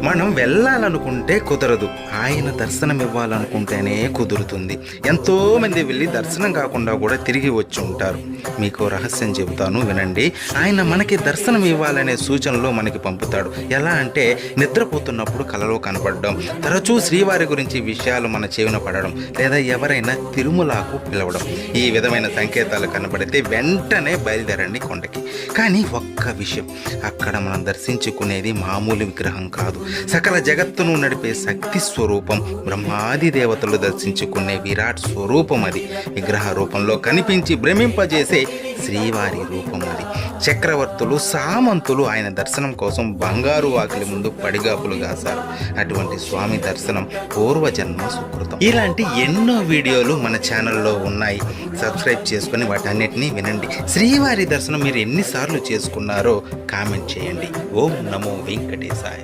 మనం వెళ్ళాలనుకుంటే కుదరదు, ఆయన దర్శనం ఇవ్వాలనుకుంటేనే కుదురుతుంది. ఎంతోమంది వెళ్ళి దర్శనం కాకుండా కూడా తిరిగి వచ్చి ఉంటారు. మీకు రహస్యం చెబుతాను, వినండి. ఆయన మనకి దర్శనం ఇవ్వాలనే సూచనలు మనకి పంపుతాడు. ఎలా అంటే నిద్రపోతున్నప్పుడు కలలో కనపడడం, తరచూ శ్రీవారి గురించి విషయాలు మన చెవిన పడడం, లేదా ఎవరైనా తిరుమలకు పిలవడం. ఈ విధమైన సంకేతాలు కనబడితే వెంటనే బయలుదేరండి కొండకి. కానీ ఒక్క విషయం, అక్కడ మనం దర్శించుకునేది మామూలు విగ్రహం కాదు, సకల జగత్తును నడిపే శక్తి స్వరూపం, బ్రహ్మాది దేవతలు దర్శించుకునే విరాట్ స్వరూపం అది. విగ్రహ రూపంలో కనిపించి భ్రమింపజేసే శ్రీవారి రూపం అది. చక్రవర్తులు, సామంతులు ఆయన దర్శనం కోసం బంగారు వాకిలి ముందు పడిగాపులు కాశారు. అటువంటి స్వామి దర్శనం పూర్వజన్మ సుకృతం. ఇలాంటి ఎన్నో వీడియోలు మన ఛానల్లో ఉన్నాయి. సబ్స్క్రైబ్ చేసుకుని వాటన్నిటినీ వినండి. శ్రీవారి దర్శనం మీరు ఎన్నిసార్లు చేసుకున్నారో కామెంట్ చేయండి. ఓం నమో వెంకటేశాయ.